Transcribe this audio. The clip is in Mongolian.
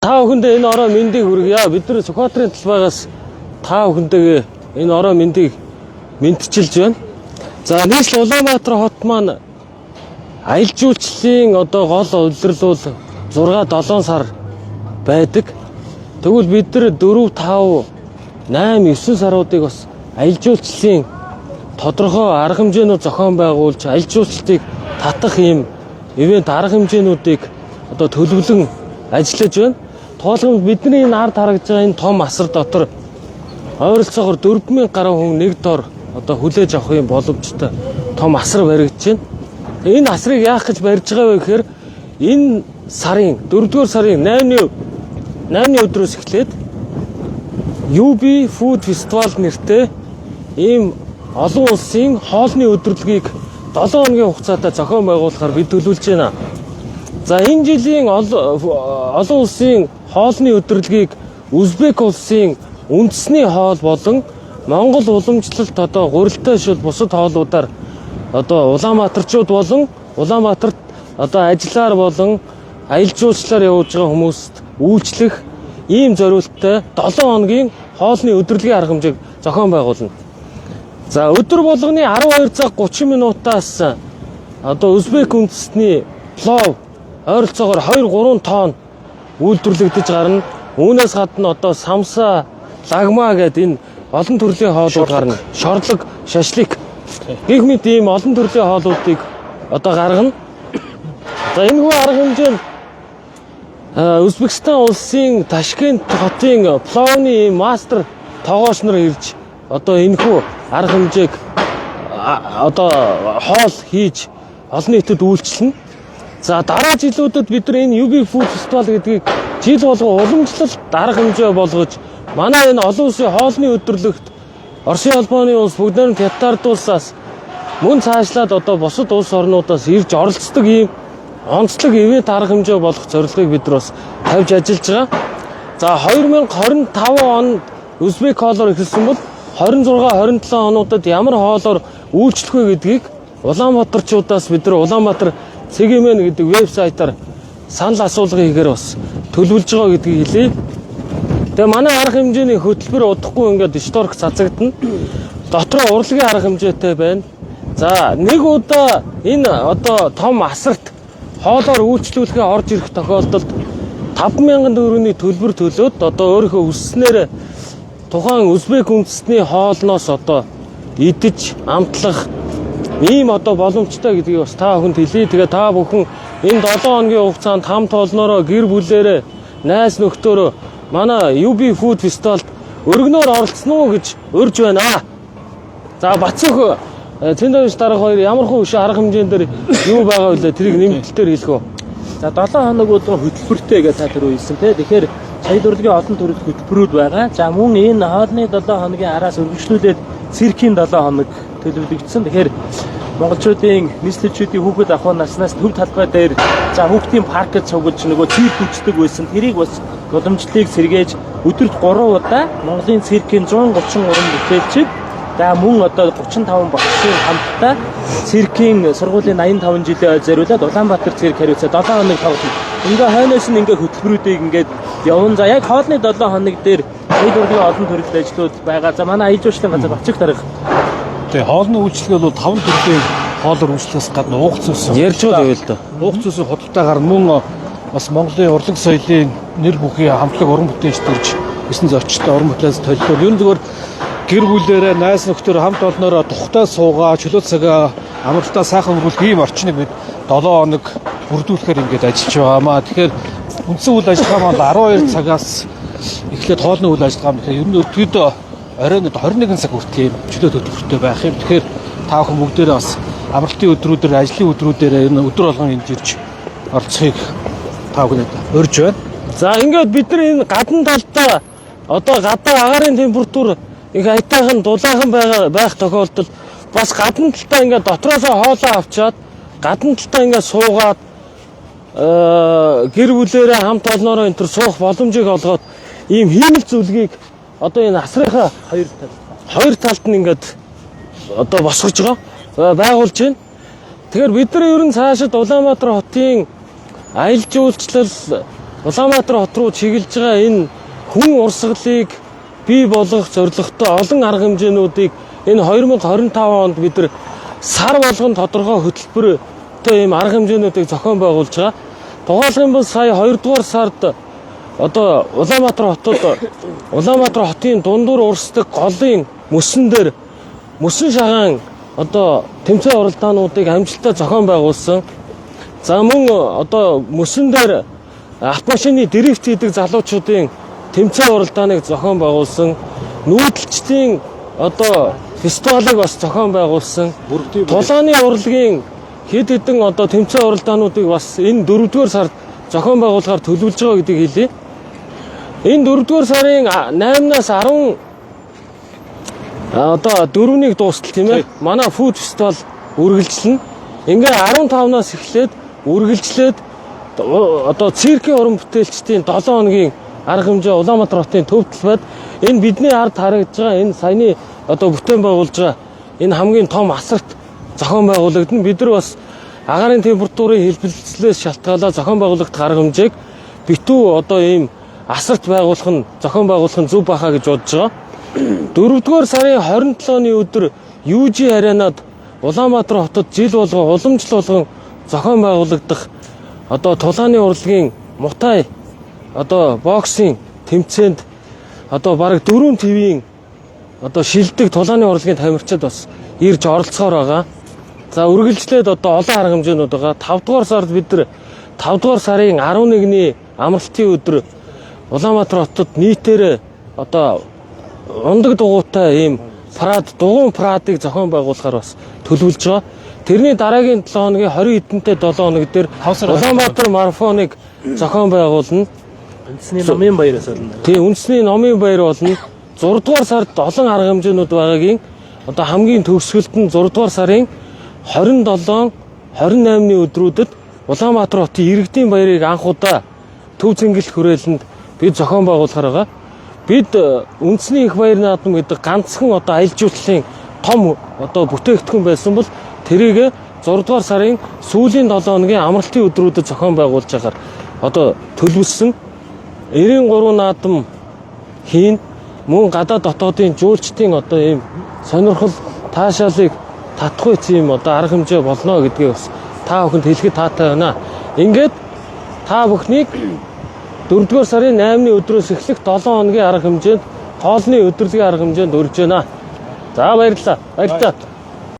та бүхэндээ энэ ороо мэндийг хүргье. Бид нар Сүхбаатарын талбайгаас та бүхэндээ энэ ороо мэндийг мэдчилж байна. За нийслэл Улаанбаатар хот маань аялал жуулчлалын одоо гол удирдал бол 6-7 сар байдаг. Тэгвэл бид нар 4, 5, 8, 9 саруудыг бас аялал жуулчлалын тодорхой арга хэмжээнүүд зохион байгуулж аялал жуулчлалыг татах юм ивент арга хэмжээнүүдийг одоо төлөвлөн ажиллаж байна. Тоолгонд бидний энэ ард харагдж байгаа энэ том асар дотор ойролцоогоор 4000 гаруй хүн нэг дор одоо хүлээж авах юм боломжтой том асар баригдаж байна. Энэ асрыг яах гэж барьж байгаа вэ гэхээр энэ сарын 4-р сарын 8-ны өдрөөс эхлээд UB Food Festival нэртэй ийм олон улсын хоолны өдрөлгийг 7 хоногийн хугацаатай зохион байгуулахаар бид төлөвлөж байна. За энэ жилийн олон улсын хоолны өдрөлгийг Узбек улсын үндэсний хоол болон Монгол уламжлалт одоо гурилтай шил бусад хоолуудаар одоо улаанбаатарчууд болон Улаанбаатарт одоо ажиллаар болон аялал жуулчлалаар явж байгаа хүмүүст үйлчлэх ийм зорилттой 7 хоногийн хоолны өдрөлгийн арга хэмжээг зохион байгуулна. За өдөр болгоны 12 цаг 30 минутаас одоо Узбек үндэстний плов ойролцоогоор 2-3 тонн үйлдвэрлэгдэж гарна. Үүнээс гадна одоо самса, лагма гэдэг энэ олон төрлийн хоолууд гарна. Шорлог, шашлик гэх мэт ийм олон төрлийн хоолуудыг одоо гаргана. За энэ хүү арга хэмжээ нь Узбекистан улсын Ташкент хотын пловны мастер тоогооч нар ирж одоо энэ хүү арга хэмжээг одоо хоол хийж олон нийтэд үйлчлэнэ. За дараа жилүүдэд бид нар энэ UB Food Festival гэдгийг жил болго уламжлалт арга хэмжээ болгож манай энэ олон улсын хоолны өдөрлөгт Оросын холбооны улс бүгд найрамд Хятад улсаас мөн цаашлаад одоо бусад улс орнуудаас ирж оролцдог ийм онцлог ивент арга хэмжээ болох зорилгыг бид нар бас тавьж ажиллаж байгаа. За 2025 онд Узбек хоолоор эхэлсэн бол 26-27 онуудад ямар хоолоор үйлчлэх вэ гэдгийг Улаанбаатарчуудаас бид нар Улаанбаатар CGM гэдэг вебсайтаар санал асуулга хийгээр бас төлөвлөж байгаа гэдгийг хэлье. Тэгээ манай арга хэмжээний хөтөлбөр удахгүй ингээд историк цацагдана. Дотроо урлагийн арга хэмжээтэй байна. За нэг удаа энэ одоо том асарт хоолоор үйлчлүүлэхээ орж ирэх тохиолдолд 50000 төгрөгийн төлбөр төлөөд одоо өөрийнхөө хүсснээр тухайн Узбек үндэстний хоолноос одоо идэж амтлах ийм одоо боломжтой гэдгийг бас та бүхэнд хэлье. Тэгээ та бүхэн энэ 7 хоногийн хугацаанд хамт олноороо гэр бүлээрээ найз нөхдөөрөө манай UB Food Festival-д өргөнөөр оролцсон уу гэж урьж байна. За Бацөх Цэндович дарга хоёр ямар хөө өшөө арга хэмжээндээр юу байгаа вэ? Тэрийг нэмэлтээр хэлэх үү? За 7 хоног өдөр хөтөлбөртэй гэж та тэр үесэн тий. Тэгэхээр сая дурлалын олон төрлийн хөтөлбөрүүд байгаа. За мөн энэ хоолны 7 хоногийн араас өргөжлүүлээд циркийн 7 хоног төлөвлөгдсөн. Тэгэхээр монголчуудын нийслэлчүүдийн хүүхэд ахуй наснаас төв талбай дээр за хүүхдийн паркд цуглаж нөгөө цирк үздэг байсан. Тэрийг бас боломжлыг сэргээж өдөрт 3 удаа Монголын циркийн 133 бүтээлчид за мөн одоо 35 багшийн хамтдаа циркийн сургуулийн 85 жилийн зориулаад Улаанбаатар цирк хариуцаад 7 хоног тоглоно. Ингээ хойноос нь ингээ хөтөлбөрүүдийг ингээд явна. За яг хоолны 7 хоног дээр хэд төрлийн олон төрлийн ажлууд байгаа. За манай аялал жуулчлалын газар Бацэг дарга. Тэгээ хоолны үйлчлэгээ бол 5 төрлийн хоолоор үйлчлэхээс гадна уугц ус ярьж байгаа байл та. Уугц усын хототойгоор мөн бас Монголын урлаг соёлын нэр бүхий хамтлаг уран бүтээлч төрж 9 зочтой уран бүтээлс толилбол ер нь зөвхөн гэр бүлээрээ найз нөхдөр хамт олноороо тухтай суугаа чөлөө цагаа амралтаа сайхан өнгөрүүлэх ийм орчныг бид 7 хоног бүрдүүлэхээр ингээд ажиллаж байгаамаа. Тэгэхээр үндсэн үйл ажиллагаа маань 12 цагаас эхлээд хоолны үйл ажиллагаа нь тэгэхээр ер нь өдөртөө оройн 21 цаг хүртэл ийм чөлөө төлөвлөлттэй байх юм. Тэгэхээр та бүхэн бүгдээрээ бас амралтын өдрүүдээр ажлын өдрүүдээр энэ өдөр болгон энд ирж оролцохыг та бүхэнд урьж байна. За ингээд бид нар энэ гадна талдаа одоо гадаа агаарын температур их айтайхан дулаахан байх тохиолдолд бас гадна талдаа ингээд дотроосоо хоолоо авчаад гадна талдаа ингээд суугаад гэр бүлээрээ хамт олноороо энэ төр суух боломжийг олгоод ийм хиймэл зүйлгийг одоо энэ асрынхаа хоёр талд нь ингээд одоо босгож байгаа байгуулж байна. Тэгэхээр бид нар ерөн цаашид Улаанбаатар хотын аялал жуулчлал Улаанбаатар хот руу чиглэж байгаа энэ хүн урсгалыг бий болгох зорилготой олон арга хэмжээнүүдийг энэ 2025 онд бид нар сар болгон тодорхой хөтөлбөртэй ийм арга хэмжээнүүдийг зохион байгуулж байгаа. Тухайлбал бол сая 2 дугаар сард одоо Улаанбаатар хотын дундуур урсдаг голын мөсөн дээр мөсөн шагаан одоо тэмцээн оролдоонуудыг амжилттай зохион байгуулсан. За мөн одоо мөсөн дээр автомашины дрифт хийдэг залуучуудын тэмцээн оролдооныг зохион байгуулсан. Нүүдэлчдийн одоо фестивалыг бас зохион байгуулсан. Тулааны урлагийн хэд хэдэн одоо тэмцээн оролдоонуудыг бас энэ 4-р сард зохион байгуулахаар төлөвлөж байгаа гэдгийг хэлье. Энэ 4-р сарын 8-наас 10 одоо 4-ийг дуустал тийм ээ. Манай фуд фестивал үргэлжлэнэ. Ингээ 15-наас эхлээд үргэлжлээд одоо циркийн уран бүтээлчдийн 7 хоногийн арга хэмжээ Улаанбаатар хотын төвдөл байд. Энэ бидний ард харагдж байгаа энэ саяны одоо бүтээн байгуулж байгаа энэ хамгийн том асарт зохион байгуулагдана. Бид нар бас агаарын температурын хэлбэлцлээс шалтгаалаад зохион байгуулагдах арга хэмжээг битүү одоо ийм асарт зохион байгуулах нь зөв бахаа гэж бодож байгаа. 4-р сарын 27-ны өдөр UG аренад Улаанбаатар хотод жил болгон уламжлал болгон зохион байгуулагдах одоо тулааны урлагийн мутай одоо боксing тэмцээнд одоо бараг 4 твийн одоо шилдэг тулааны урлагийн тамирчид бас ирж оролцохоор байгаа. За үргэлжлээд одоо олон арга хэмжээнүүд байгаа. 5-р сард бид нар 5-р сарын 11-ний амралтын өдөр Улаанбаатар хотод нийтээр одоо ундаг дугуйтай ийм дугуйн парадыг зохион байгуулахаар бас төлөвлөж байгаа. Тэрний дараагийн 7 хоногийн 20 эдэнтэй 7 хоног дээр Улаанбаатар марафоныг зохион байгуулна. Үндэсний номын баяраас болно. Тийм, үндэсний номын баяр болно. 6 дугаар сард олон арга хэмжээнүүд байгаагийн одоо хамгийн төгсгөлд нь 6 дугаар сарын 27, 28-ны өдрүүдэд Улаанбаатар хотын иргэдийн баярыг анх удаа төв цэнгэл хүрээлэнд бид зохион байгуулахаар байгаа. Бид үндэсний их баяр наадам гэдэг ганцхан одоо аялал жуулчлалын том одоо бүтээгдэхүүн байсан бол тэрийг 6 дугаар сарын сүүлийн 7 хоногийн амралтын өдрүүдэд зохион байгуулж байгаа одоо төлөвлөсөн 93 наадам хийн мөн гадаад дотоодын жуулчдын одоо ийм сонирхол таашаалыг татах үс юм одоо арга хэмжээ болно гэдгийг бас та бүхэнд хэлэхэд таатай байна. Ингээд та бүхнийг 4-р сарын 8-ны өдрөөс эхлэх 7 хоногийн арга хэмжээнд хоолны өдрөлийн арга хэмжээнд урьж байна. За баярлалаа. Баярлалаа.